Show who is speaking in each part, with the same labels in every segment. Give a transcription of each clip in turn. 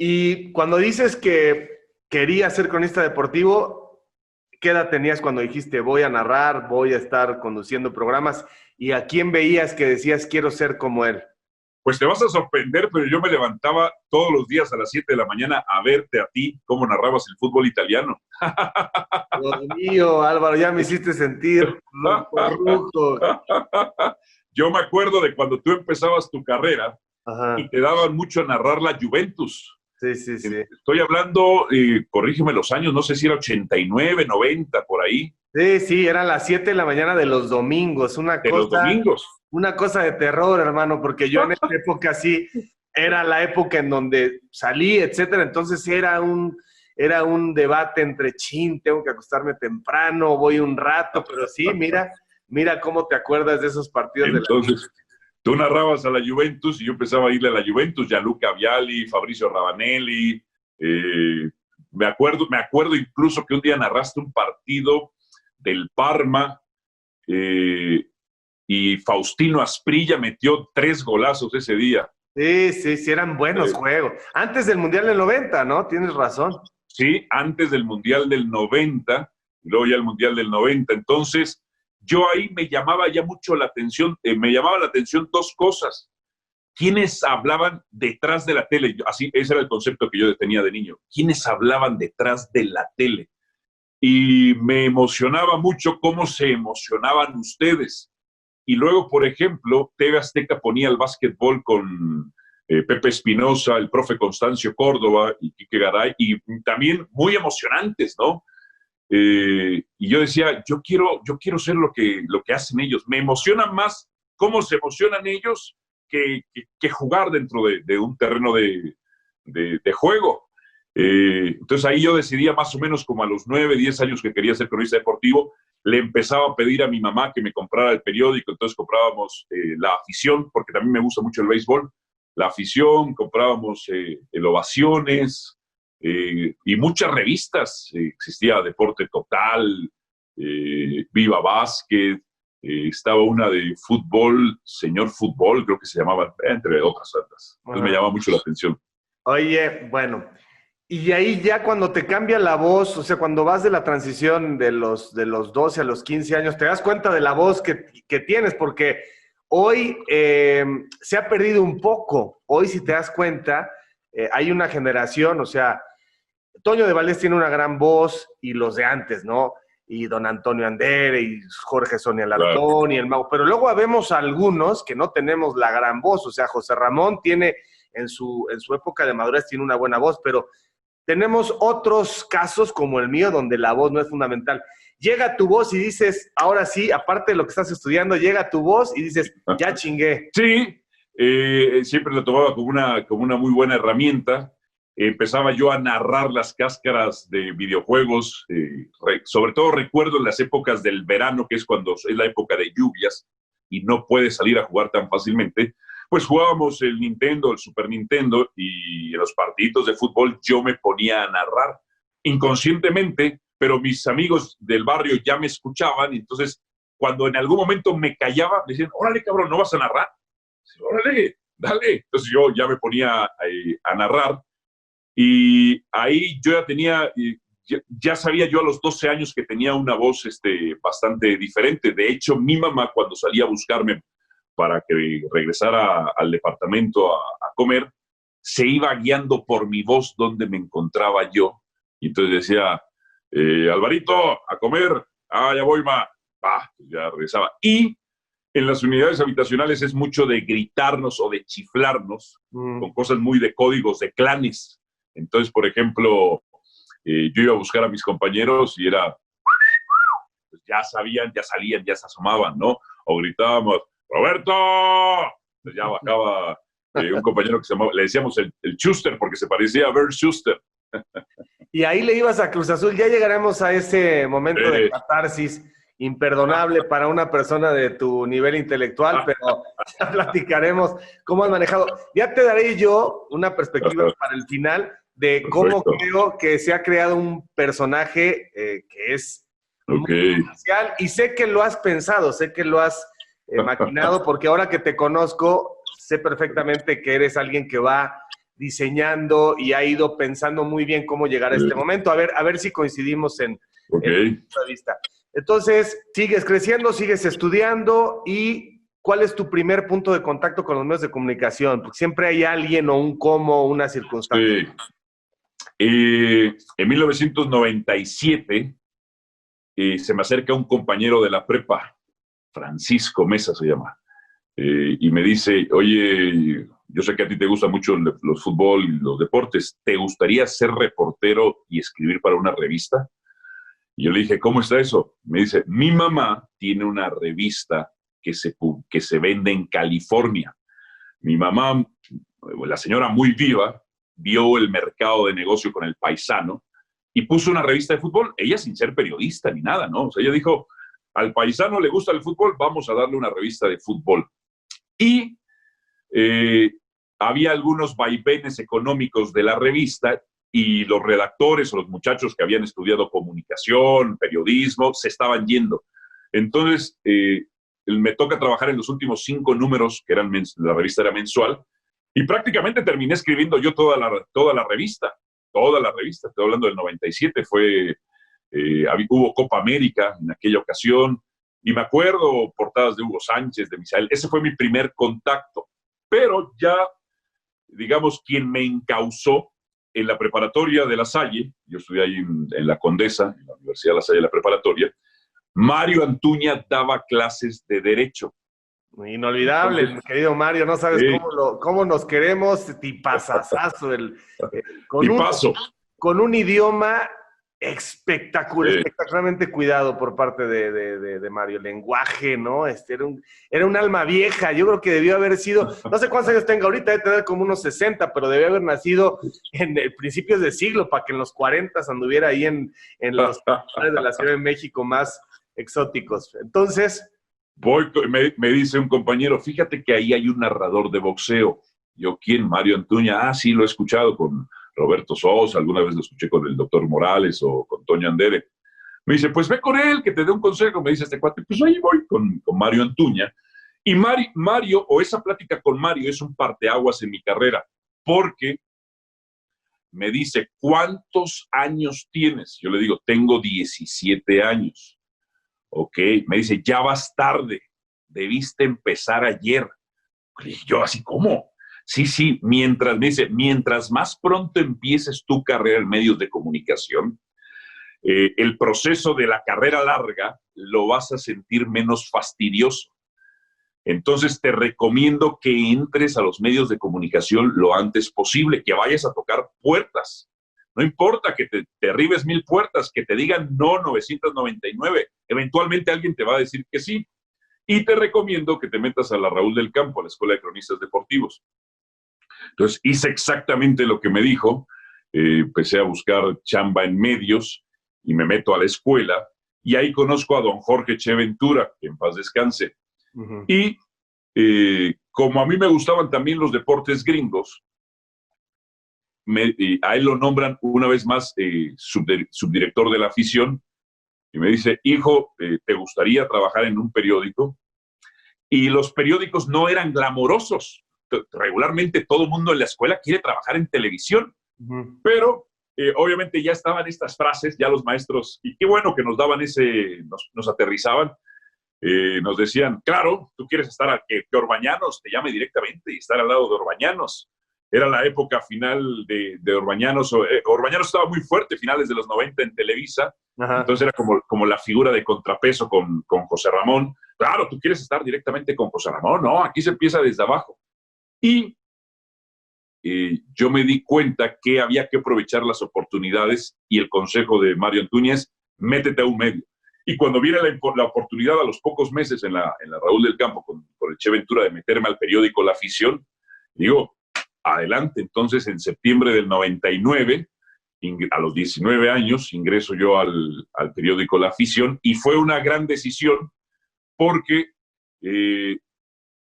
Speaker 1: Y cuando dices que querías ser cronista deportivo, ¿qué edad tenías cuando dijiste voy a narrar, voy a estar conduciendo programas? ¿Y a quién veías que decías quiero ser como él?
Speaker 2: Pues te vas a sorprender, pero yo me levantaba todos los días a las 7 de la mañana a verte a ti cómo narrabas el fútbol italiano.
Speaker 1: Dios mío, Álvaro, ya me hiciste sentir rujo.
Speaker 2: Yo me acuerdo de cuando tú empezabas tu carrera y
Speaker 1: Ajá.
Speaker 2: te daban mucho a narrar la Juventus.
Speaker 1: Sí, sí, sí.
Speaker 2: Estoy hablando, corrígeme los años, no sé si era 89, 90, por ahí,
Speaker 1: Sí, sí, eran las 7 de la mañana de los domingos,
Speaker 2: de los domingos.
Speaker 1: una cosa de terror, hermano, porque yo en esa época sí, era la época en donde salí, etcétera, entonces era un debate entre, chin, tengo que acostarme temprano, voy un rato, pero sí, mira cómo te acuerdas de esos partidos de la...
Speaker 2: Entonces, tú narrabas a la Juventus y yo empezaba a irle a la Juventus, Gianluca Vialli, Fabrizio Ravanelli. Me acuerdo incluso que un día narraste un partido del Parma y Faustino Asprilla metió 3 golazos ese día.
Speaker 1: Sí, sí, sí, eran buenos juegos. Antes del Mundial del 90, ¿no? Tienes razón.
Speaker 2: Sí, antes del Mundial del 90, y luego ya el Mundial del 90. Entonces, yo ahí me llamaba ya mucho la atención, me llamaba la atención 2 cosas. ¿Quiénes hablaban detrás de la tele? Así, ese era el concepto que yo tenía de niño. ¿Quiénes hablaban detrás de la tele? Y me emocionaba mucho cómo se emocionaban ustedes. Y luego, por ejemplo, TV Azteca ponía el básquetbol con Pepe Espinosa, el profe Constancio Córdoba y Quique Garay, y también muy emocionantes, ¿no? Y yo decía, yo quiero ser lo que hacen ellos. Me emociona más cómo se emocionan ellos que jugar dentro de un terreno de juego. Entonces ahí yo decidía más o menos como a los 9, 10 años que quería ser cronista deportivo, le empezaba a pedir a mi mamá que me comprara el periódico, entonces comprábamos La Afición, porque también me gusta mucho el béisbol, La Afición, comprábamos el Ovaciones, y muchas revistas, existía Deporte Total, Viva Básquet, estaba una de fútbol, Señor Fútbol, creo que se llamaba, entre otras tantas. Entonces me llamaba mucho la atención.
Speaker 1: Oye, bueno, y ahí ya cuando te cambia la voz, o sea, cuando vas de la transición de los 12 a los 15 años, te das cuenta de la voz que tienes, porque hoy se ha perdido un poco. Hoy, si te das cuenta, hay una generación, o sea, Toño de Valdés tiene una gran voz y los de antes, ¿no? Y don Antonio Andere y Jorge Sonia
Speaker 2: Claro.
Speaker 1: Alarcón y el Mago. Pero luego vemos algunos que no tenemos la gran voz. O sea, José Ramón tiene en su época de madurez tiene una buena voz, pero tenemos otros casos como el mío donde la voz no es fundamental. Llega tu voz y dices, ahora sí, aparte de lo que estás estudiando, llega tu voz y dices, ya chingué.
Speaker 2: Sí, siempre lo tomaba como una muy buena herramienta. Empezaba yo a narrar las cáscaras de videojuegos, sobre todo recuerdo en las épocas del verano, que es cuando es la época de lluvias y no puedes salir a jugar tan fácilmente, pues jugábamos el Nintendo, el Super Nintendo, y en los partidos de fútbol yo me ponía a narrar inconscientemente, pero mis amigos del barrio ya me escuchaban, y entonces cuando en algún momento me callaba, me decían, órale cabrón, ¿no vas a narrar? Órale, dale. Entonces yo ya me ponía a narrar, y ahí yo ya tenía, ya sabía yo a los 12 años que tenía una voz bastante diferente. De hecho, mi mamá cuando salía a buscarme para que regresara al departamento a comer, se iba guiando por mi voz donde me encontraba yo. Y entonces decía, Alvarito, a comer. Ah, ya voy, ma. Ah, pues ya regresaba. Y en las unidades habitacionales es mucho de gritarnos o de chiflarnos con cosas muy de códigos de clanes. Entonces, por ejemplo, yo iba a buscar a mis compañeros y era, pues ya sabían, ya salían, ya se asomaban, ¿no? O gritábamos, ¡Roberto! Entonces ya bajaba un compañero que se llamaba, le decíamos el Schuster, porque se parecía a Bert Schuster.
Speaker 1: Y ahí le ibas a Cruz Azul. Ya llegaremos a ese momento de catarsis imperdonable para una persona de tu nivel intelectual, pero ya platicaremos cómo has manejado. Ya te daré yo una perspectiva para el final de cómo creo que se ha creado un personaje que es muy especial, y sé que lo has pensado, sé que lo has maquinado, porque ahora que te conozco, sé perfectamente que eres alguien que va diseñando y ha ido pensando muy bien cómo llegar a este momento. A ver si coincidimos en el punto de vista. Entonces, sigues creciendo, sigues estudiando y ¿cuál es tu primer punto de contacto con los medios de comunicación? Porque siempre hay alguien o un cómo, una circunstancia.
Speaker 2: Sí. En 1997 se me acerca un compañero de la prepa, Francisco Mesa se llama, y me dice, oye, yo sé que a ti te gusta mucho los fútbol y los deportes, ¿te gustaría ser reportero y escribir para una revista? Y yo le dije, ¿cómo está eso? Me dice, mi mamá tiene una revista que se vende en California. Mi mamá, la señora muy viva, vio el mercado de negocio con El Paisano y puso una revista de fútbol, ella sin ser periodista ni nada, ¿no? O sea, ella dijo, al paisano le gusta el fútbol, vamos a darle una revista de fútbol. Y había algunos vaivenes económicos de la revista y los redactores o los muchachos que habían estudiado comunicación, periodismo, se estaban yendo. Entonces, me toca trabajar en los últimos 5 números, que eran la revista era mensual, y prácticamente terminé escribiendo yo toda la revista, estoy hablando del 97, hubo Copa América en aquella ocasión, y me acuerdo portadas de Hugo Sánchez, de Misael, ese fue mi primer contacto, pero ya, digamos, quien me encausó en la preparatoria de La Salle, yo estudié ahí en La Condesa, en la Universidad de La Salle, la preparatoria, Mario Antuña daba clases de Derecho.
Speaker 1: Inolvidable, mi querido Mario, no sabes cómo nos queremos, tipazazazo, con un idioma espectacularmente cuidado por parte de Mario, el lenguaje, ¿no? Era un alma vieja, yo creo que debió haber sido, no sé cuántos años tenga ahorita, debe tener como unos 60, pero debió haber nacido en principios de siglo, para que en los 40 anduviera ahí en los lugares de la Ciudad de México más exóticos. Entonces...
Speaker 2: me dice un compañero, fíjate que ahí hay un narrador de boxeo. Yo, ¿quién? Mario Antuña. Ah, sí, lo he escuchado con Roberto Sosa, alguna vez lo escuché con el doctor Morales o con Toño Andere. Me dice, pues ve con él, que te dé un consejo. Me dice este cuate, pues ahí voy con Mario Antuña. Y Mario, o esa plática con Mario es un parteaguas en mi carrera, porque me dice, ¿cuántos años tienes? Yo le digo, tengo 17 años. Ok, me dice, ya vas tarde, debiste empezar ayer. Y yo así, ¿cómo? Sí, me dice, mientras más pronto empieces tu carrera en medios de comunicación, el proceso de la carrera larga lo vas a sentir menos fastidioso. Entonces te recomiendo que entres a los medios de comunicación lo antes posible, que vayas a tocar puertas. No importa que te derribes 1000 puertas, que te digan no 999. Eventualmente alguien te va a decir que sí. Y te recomiendo que te metas a la Raúl del Campo, a la Escuela de Cronistas Deportivos. Entonces hice exactamente lo que me dijo. Empecé a buscar chamba en medios y me meto a la escuela. Y ahí conozco a don Jorge Che Ventura, que en paz descanse. Uh-huh. Y como a mí me gustaban también los deportes gringos, a él lo nombran una vez más subdirector de la afición y me dice, hijo, ¿te gustaría trabajar en un periódico? Y los periódicos no eran glamorosos. Regularmente todo el mundo en la escuela quiere trabajar en televisión, pero obviamente ya estaban estas frases, ya los maestros, y qué bueno que nos daban nos aterrizaban, nos decían, claro, tú quieres estar que Orbañanos te llame directamente y estar al lado de Orbañanos. Era la época final de Orbañanos. Orbañanos estaba muy fuerte, finales de los 90 en Televisa. Ajá. Entonces era como la figura de contrapeso con José Ramón. Claro, tú quieres estar directamente con José Ramón. No, aquí se empieza desde abajo. Y yo me di cuenta que había que aprovechar las oportunidades y el consejo de Mario Antúñez, métete a un medio. Y cuando viene la oportunidad a los pocos meses en la Raúl del Campo con el Che Ventura de meterme al periódico La Afición, digo, adelante. Entonces, en septiembre del 99, a los 19 años, ingreso yo al periódico La Afición y fue una gran decisión porque,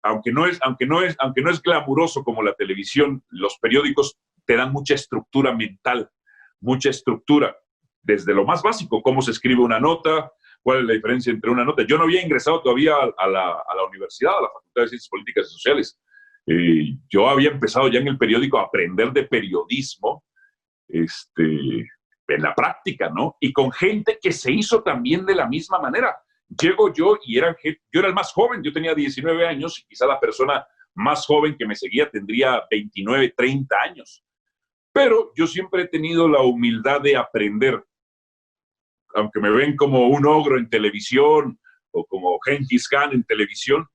Speaker 2: aunque no es glamuroso como la televisión, los periódicos te dan mucha estructura mental, mucha estructura, desde lo más básico, cómo se escribe una nota, cuál es la diferencia entre una nota. Yo no había ingresado todavía a la universidad, a la Facultad de Ciencias Políticas y Sociales. Yo había empezado ya en el periódico a aprender de periodismo, en la práctica, ¿no? Y con gente que se hizo también de la misma manera. Llego yo y yo era el más joven, yo tenía 19 años y quizá la persona más joven que me seguía tendría 29, 30 años. Pero yo siempre he tenido la humildad de aprender. Aunque me ven como un ogro en televisión o como Gengis Khan en televisión,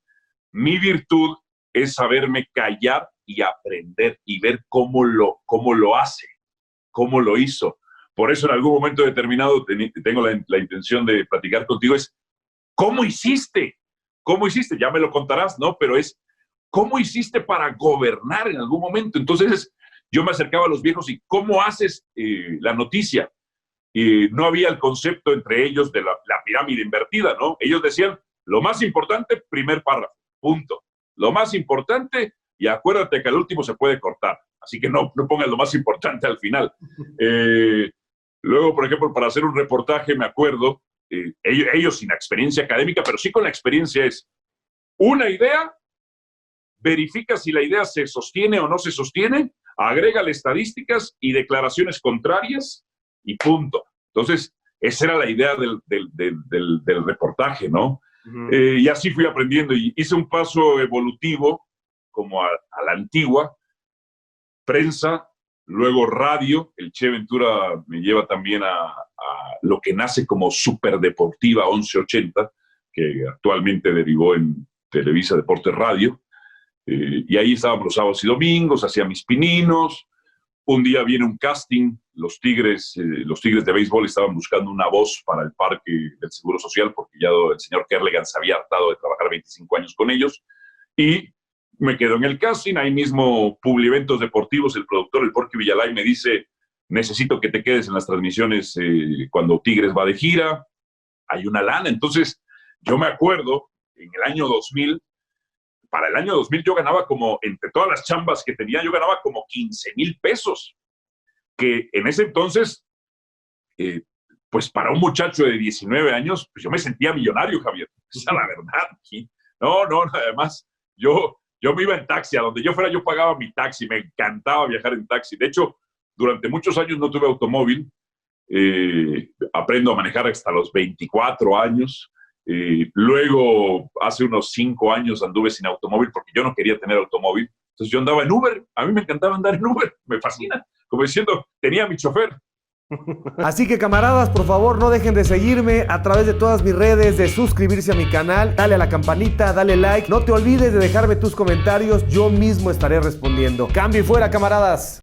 Speaker 2: mi virtud es saberme callar y aprender y ver cómo lo hace, cómo lo hizo. Por eso en algún momento determinado tengo la intención de platicar contigo, es ¿cómo hiciste? ¿Cómo hiciste? Ya me lo contarás, ¿no? Pero es ¿cómo hiciste para gobernar en algún momento? Entonces yo me acercaba a los viejos y ¿cómo haces la noticia? Y no había el concepto entre ellos de la pirámide invertida, ¿no? Ellos decían, lo más importante, primer párrafo, punto. Lo más importante, y acuérdate que al último se puede cortar, así que no pongas lo más importante al final. Luego, por ejemplo, para hacer un reportaje, me acuerdo, ellos sin experiencia académica, pero sí con la experiencia es una idea, verifica si la idea se sostiene o no se sostiene, agrégale estadísticas y declaraciones contrarias, y punto. Entonces, esa era la idea del reportaje, ¿no? Uh-huh. Y así fui aprendiendo y hice un paso evolutivo como a la antigua, prensa, luego radio. El Che Ventura me lleva también a lo que nace como Superdeportiva 1180, que actualmente derivó en Televisa Deportes Radio. Y ahí estábamos los sábados y domingos, hacía mis pininos. Un día viene un casting, los Tigres de béisbol estaban buscando una voz para el parque del Seguro Social, porque ya el señor Kerlegan se había hartado de trabajar 25 años con ellos, y me quedo en el casting. Ahí mismo, Publiventos Deportivos, el productor, el Porky Villalay, me dice, necesito que te quedes en las transmisiones cuando Tigres va de gira, hay una lana. Entonces, yo me acuerdo, en el año 2000, para el año 2000 yo ganaba como, entre todas las chambas que tenía, yo ganaba como 15,000 pesos, que en ese entonces, pues para un muchacho de 19 años, pues yo me sentía millonario, Javier. Esa es la verdad. No, además, yo me iba en taxi, a donde yo fuera yo pagaba mi taxi, me encantaba viajar en taxi. De hecho, durante muchos años no tuve automóvil, aprendo a manejar hasta los 24 años. Luego, hace unos 5 años anduve sin automóvil porque yo no quería tener automóvil. Entonces yo andaba en Uber. A mí me encantaba andar en Uber. Me fascina. Como diciendo, tenía mi chofer.
Speaker 3: Así que, camaradas, por favor, no dejen de seguirme a través de todas mis redes, de suscribirse a mi canal, dale a la campanita, dale like. No te olvides de dejarme tus comentarios. Yo mismo estaré respondiendo. Cambio y fuera, camaradas.